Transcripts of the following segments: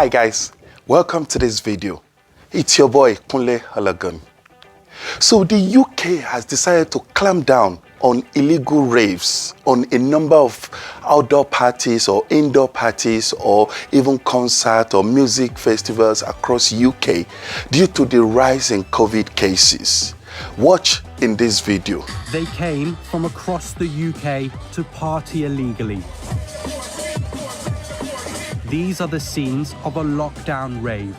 Hi guys, welcome to this video. It's your boy Kunle Halagun. So the UK has decided to clamp down on illegal raves, on a number of outdoor parties or indoor parties or even concert or music festivals across UK due to the rise in COVID cases. Watch in this video. They came from across the UK to party illegally. These are the scenes of a lockdown rave.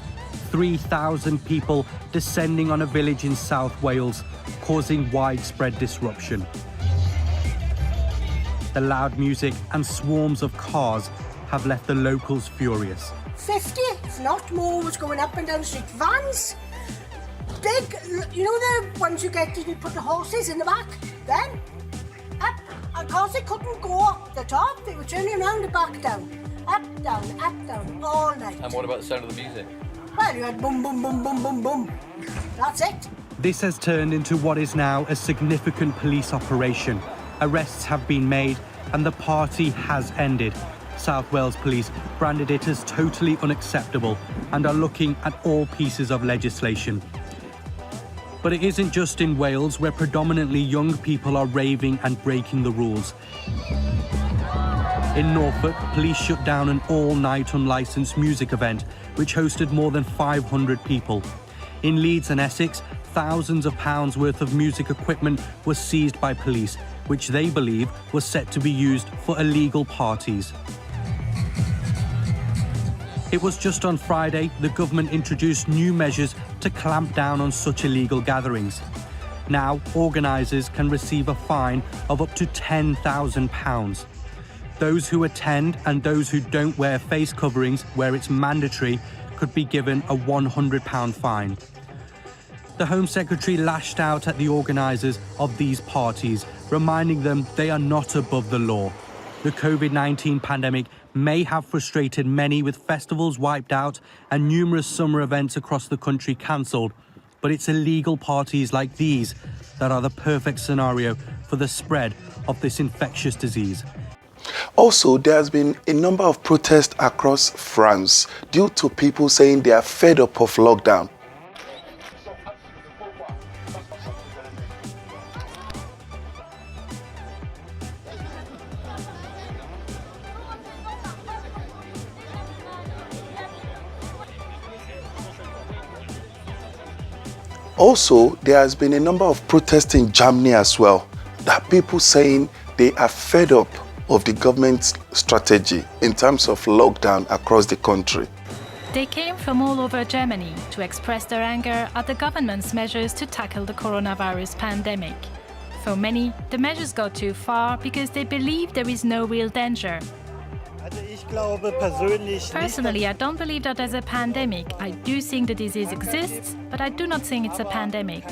3,000 people descending on a village in South Wales, causing widespread disruption. The loud music and swarms of cars have left the locals furious. 50, if not more, was going up and down the street. Vans, big, you know the ones you get to put the horses in the back? Then, up, and cars they couldn't go up the top, they were turning around and back down. Up, down, all night. And what about the sound of the music? Well, you had boom, boom, boom, boom, boom, boom. That's it. This has turned into what is now a significant police operation. Arrests have been made and the party has ended. South Wales Police branded it as totally unacceptable and are looking at all pieces of legislation. But it isn't just in Wales where predominantly young people are raving and breaking the rules. In Norfolk, police shut down an all-night unlicensed music event which hosted more than 500 people. In Leeds and Essex, thousands of pounds worth of music equipment was seized by police, which they believe was set to be used for illegal parties. It was just on Friday the government introduced new measures to clamp down on such illegal gatherings. Now, organisers can receive a fine of up to £10,000. Those who attend and those who don't wear face coverings where it's mandatory could be given a £100 fine. The Home Secretary lashed out at the organisers of these parties, reminding them they are not above the law. The COVID-19 pandemic may have frustrated many with festivals wiped out and numerous summer events across the country cancelled, but it's illegal parties like these that are the perfect scenario for the spread of this infectious disease. Also, there has been a number of protests across France due to people saying they are fed up of lockdown. Also, there has been a number of protests in Germany as well, that people saying they are fed up of the government's strategy in terms of lockdown across the country. They came from all over Germany to express their anger at the government's measures to tackle the coronavirus pandemic. For many, the measures go too far because they believe there is no real danger. Personally, I don't believe that there's a pandemic. I do think the disease exists, but I do not think it's a pandemic.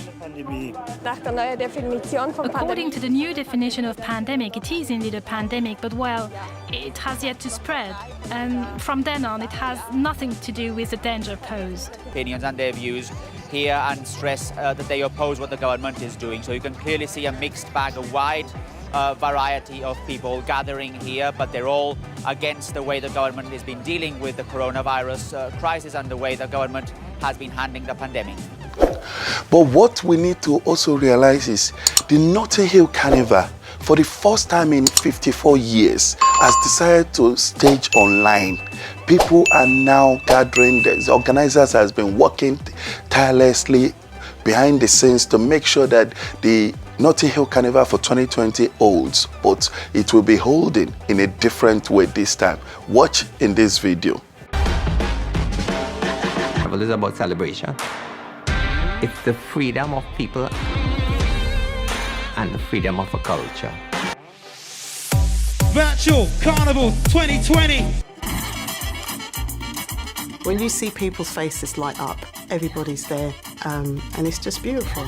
According to the new definition of pandemic, it is indeed a pandemic, but well, it has yet to spread. And from then on, it has nothing to do with the danger posed. Opinions and their views here and stress that they oppose what the government is doing. So you can clearly see a mixed bag, a wide variety of people gathering here, but they're all against the way the government has been dealing with the coronavirus crisis and the way the government has been handling the pandemic. But what we need to also realize is the Nott Carnival, for the first time in 54 years, has decided to stage online. People are now gathering. The organizers has been working tirelessly behind the scenes to make sure that the Nott Carnival for 2020 holds, but it will be holding in a different way this time. Watch in this video. Carnival is about celebration. It's the freedom of people and the freedom of a culture. Virtual Carnival 2020. When you see people's faces light up, everybody's there, and it's just beautiful.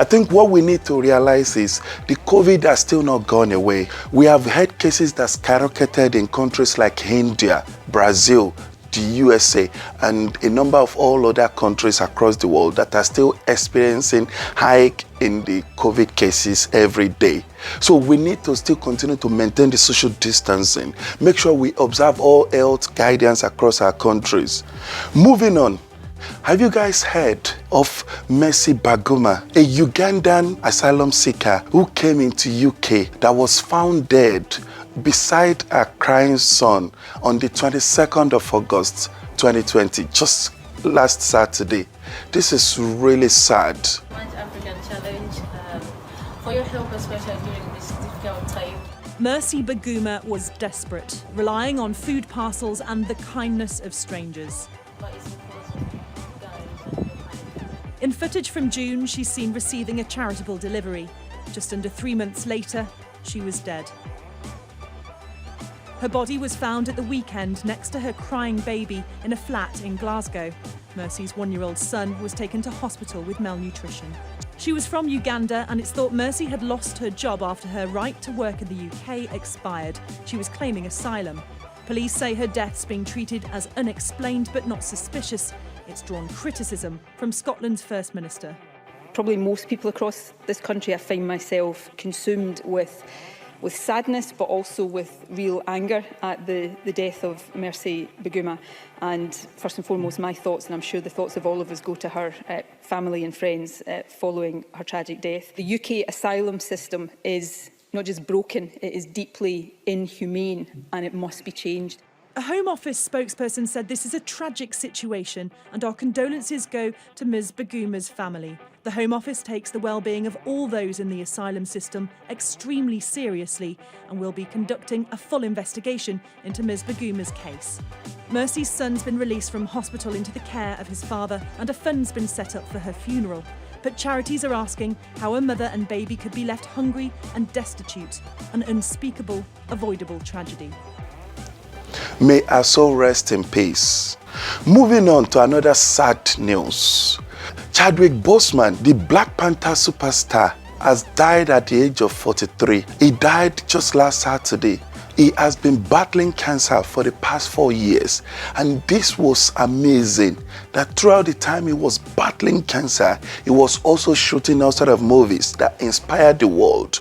I think what we need to realize is the COVID has still not gone away. We have had cases that skyrocketed in countries like India, Brazil, the USA, and a number of all other countries across the world that are still experiencing hike in the COVID cases every day. So we need to still continue to maintain the social distancing, make sure we observe all health guidance across our countries. Moving on, have you guys heard of Mercy Baguma, a Ugandan asylum seeker who came into UK that was found dead beside her crying son on the 22nd of August 2020, just last Saturday? This is really sad. African challenge for your help, especially during this difficult time. Mercy Baguma was desperate, relying on food parcels and the kindness of strangers. In footage from June, she's seen receiving a charitable delivery. Just under 3 months later, she was dead. Her body was found at the weekend next to her crying baby in a flat in Glasgow. Mercy's 1-year-old son was taken to hospital with malnutrition. She was from Uganda, and it's thought Mercy had lost her job after her right to work in the UK expired. She was claiming asylum. Police say her death's being treated as unexplained but not suspicious. It's drawn criticism from Scotland's First Minister. Probably most people across this country, I find myself consumed with sadness, but also with real anger at the death of Mercy Baguma. And first and foremost, my thoughts, and I'm sure the thoughts of all of us, go to her family and friends following her tragic death. The UK asylum system is not just broken, it is deeply inhumane, and it must be changed. A Home Office spokesperson said this is a tragic situation and our condolences go to Ms Baguma's family. The Home Office takes the well-being of all those in the asylum system extremely seriously and will be conducting a full investigation into Ms Baguma's case. Mercy's son's been released from hospital into the care of his father and a fund's been set up for her funeral. But charities are asking how a mother and baby could be left hungry and destitute, an unspeakable, avoidable tragedy. May our soul rest in peace. Moving on to another sad news. Chadwick Boseman, the Black Panther superstar, has died at the age of 43. He died just last Saturday. He has been battling cancer for the past 4 years. And this was amazing, that throughout the time he was battling cancer, he was also shooting all sorts of movies that inspired the world.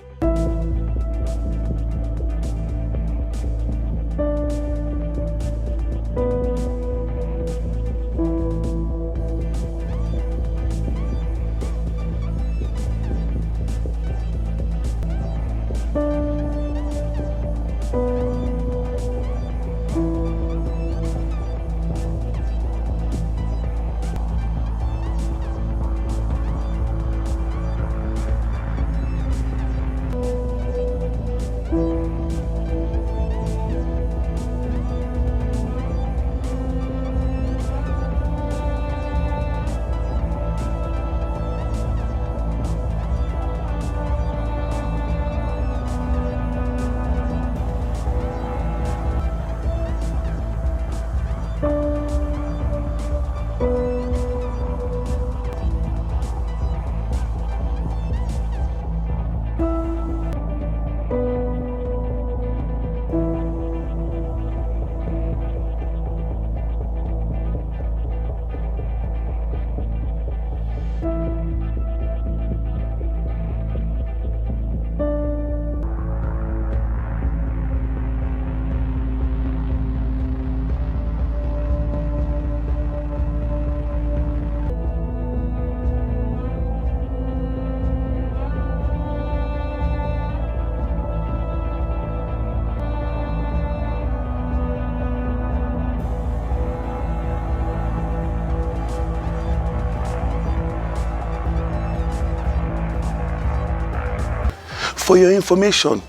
For your information,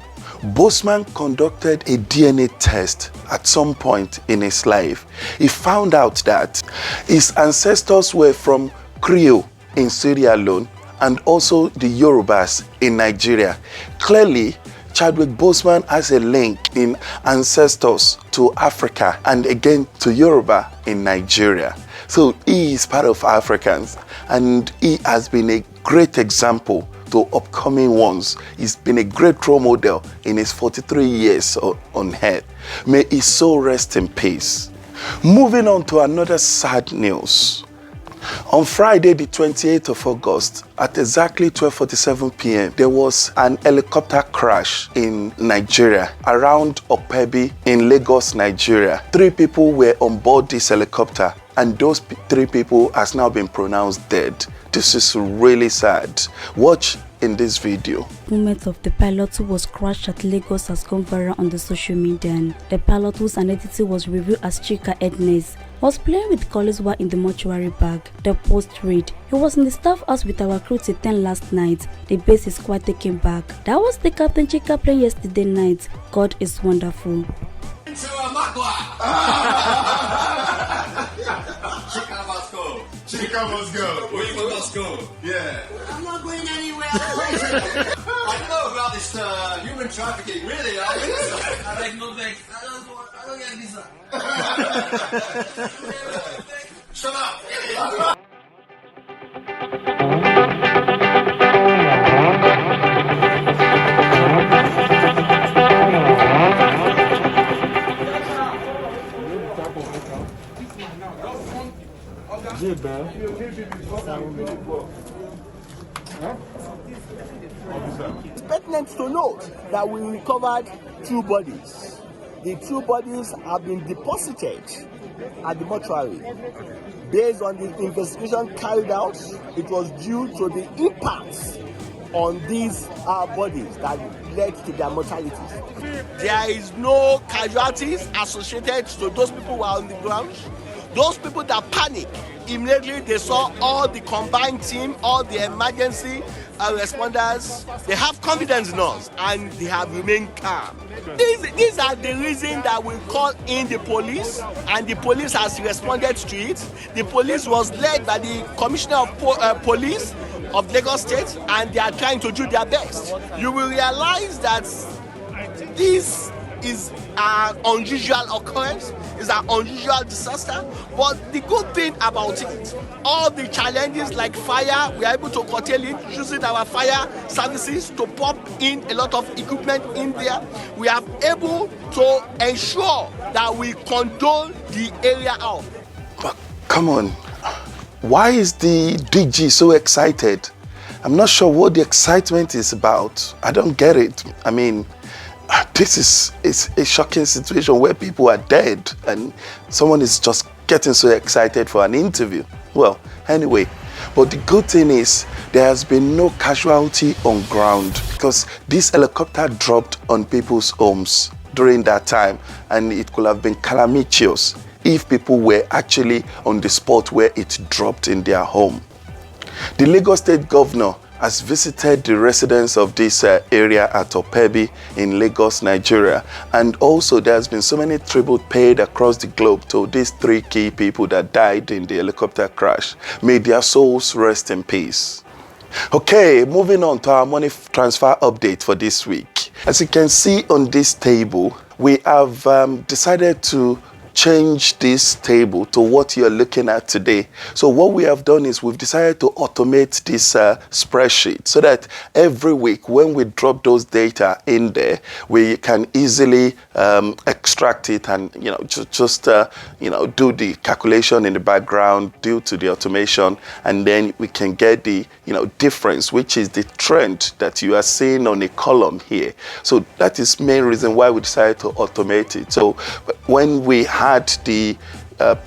Boseman conducted a DNA test at some point in his life. He found out that his ancestors were from Creole in Sierra Leone and also the Yorubas in Nigeria. Clearly, Chadwick Boseman has a link in ancestors to Africa and again to Yoruba in Nigeria. So he is part of Africans and he has been a great example to upcoming ones. He's been a great role model in his 43 years on earth. May his soul rest in peace. Moving on to another sad news. On Friday, the 28th of August, at exactly 12:47 p.m., there was an helicopter crash in Nigeria, around Opebi in Lagos, Nigeria. 3 people were on board this helicopter, and those 3 people has now been pronounced dead. This is really sad. Watch in this video. Movement of the pilot who was crashed at Lagos has gone viral on the social media, and the pilot, whose identity was revealed as Chika Ednes, was playing with colleagues while in the mortuary bag. The post read, "He was in the staff house with our crew till 10 last night. The base is quite taken back. That was the Captain Chika playing yesterday night. God is wonderful." Chika must go. We must go. Yeah. I'm not going anywhere. I know about this human trafficking, really. I make no thanks. I don't get a visa. Shut up. It's pertinent to note that we recovered 2 bodies. The 2 bodies have been deposited at the mortuary. Based on the investigation carried out, it was due to the impacts on these bodies that led to their mortalities. There is no casualties associated to those people who are on the ground. Those people that panic, immediately they saw all the combined team, all the emergency responders, they have confidence in us and they have remained calm. These are the reasons that we call in the police, and the police has responded to it. The police was led by the Commissioner of Police of Lagos State, and they are trying to do their best. You will realize that this is an unusual occurrence, is an unusual disaster, but the good thing about it, all the challenges like fire, we are able to curtail it using our fire services to pump in a lot of equipment in there. We are able to ensure that we control the area out. But come on, why is the DG so excited? I'm not sure what the excitement is about. I don't get it. I mean, this is a shocking situation where people are dead and someone is just getting so excited for an interview. Well, anyway, but the good thing is there has been no casualty on ground, because this helicopter dropped on people's homes during that time, and it could have been calamitous if people were actually on the spot where it dropped in their home. The Lagos State Governor has visited the residents of this area at Opebi in Lagos, Nigeria. And also there has been so many tribute paid across the globe to these 3 key people that died in the helicopter crash. May their souls rest in peace. Okay, moving on to our money transfer update for this week. As you can see on this table, we have decided to change this table to what you're looking at today. So what we have done is we've decided to automate this spreadsheet so that every week when we drop those data in there, we can easily extract it and just do the calculation in the background due to the automation, and then we can get the difference, which is the trend that you are seeing on a column here. So that is main reason why we decided to automate it. So when we had the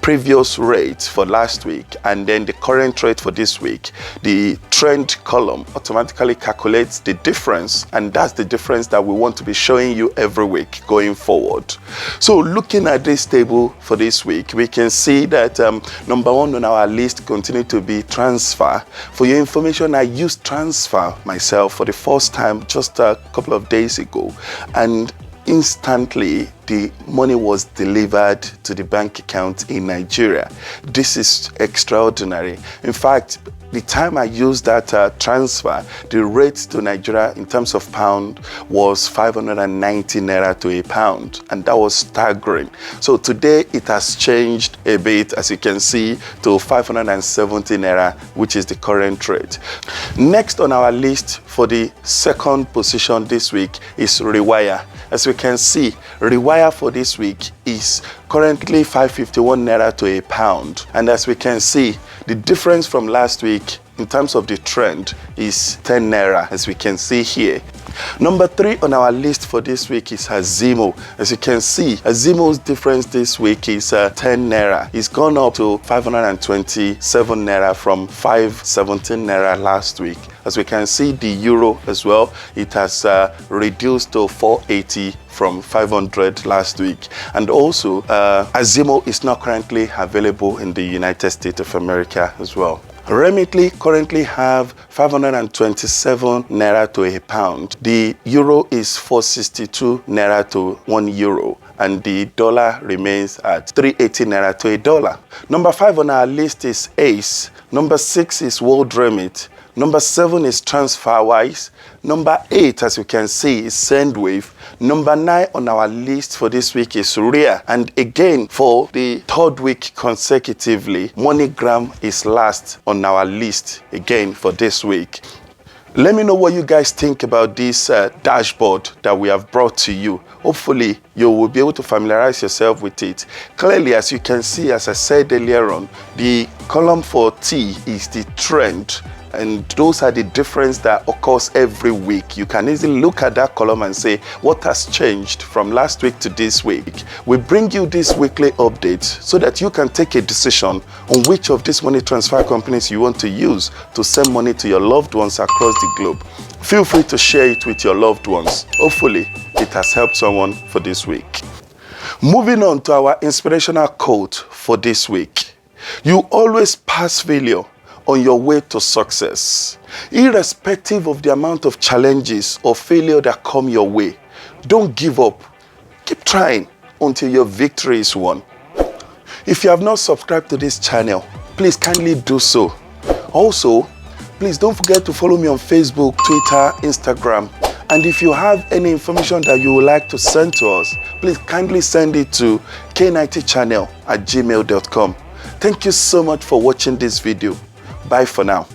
previous rate for last week and then the current rate for this week, the trend column automatically calculates the difference, and that's the difference that we want to be showing you every week going forward. So looking at this table for this week, we can see that number 1 on our list continue to be transfer. For your information, I used transfer myself for the first time just a couple of days ago, and instantly the money was delivered to the bank account in Nigeria. This is extraordinary. In fact, the time I used that transfer, the rate to Nigeria in terms of pound was 590 naira to a pound, and that was staggering. So today it has changed a bit, as you can see, to 570 naira, which is the current rate. Next on our list for the second position this week is Rewire. As we can see, Rewire for this week is currently 551 naira to a pound, and as we can see, the difference from last week in terms of the trend is 10 naira, as we can see here. Number 3 on our list for this week is Azimo. As you can see, Azimo's difference this week is 10 naira. It's gone up to 527 naira from 517 naira last week. As we can see, the euro as well, it has reduced to 480 from 500 last week. And also, Azimo is not currently available in the United States of America as well. Remitly currently have 527 naira to a pound. The euro is 462 naira to 1 euro, and the dollar remains at 380 naira to a dollar. Number 5 on our list is Ace. Number 6 is World Remit. Number 7 is TransferWise. Number 8, as you can see, is Sendwave. Number 9 on our list for this week is Ria. And again, for the third week consecutively, MoneyGram is last on our list again for this week. Let me know what you guys think about this dashboard that we have brought to you. Hopefully, you will be able to familiarize yourself with it. Clearly, as you can see, as I said earlier on, the column for T is the trend. And those are the difference that occurs every week. You can easily look at that column and say, what has changed from last week to this week? We bring you this weekly update so that you can take a decision on which of these money transfer companies you want to use to send money to your loved ones across the globe. Feel free to share it with your loved ones. Hopefully, it has helped someone for this week. Moving on to our inspirational quote for this week. You always pass failure on your way to success. Irrespective of the amount of challenges or failure that come your way, don't give up. Keep trying until your victory is won. If you have not subscribed to this channel, please kindly do so. Also, please don't forget to follow me on Facebook, Twitter, Instagram. And if you have any information that you would like to send to us, please kindly send it to k90channel@gmail.com. Thank you so much for watching this video. Bye for now.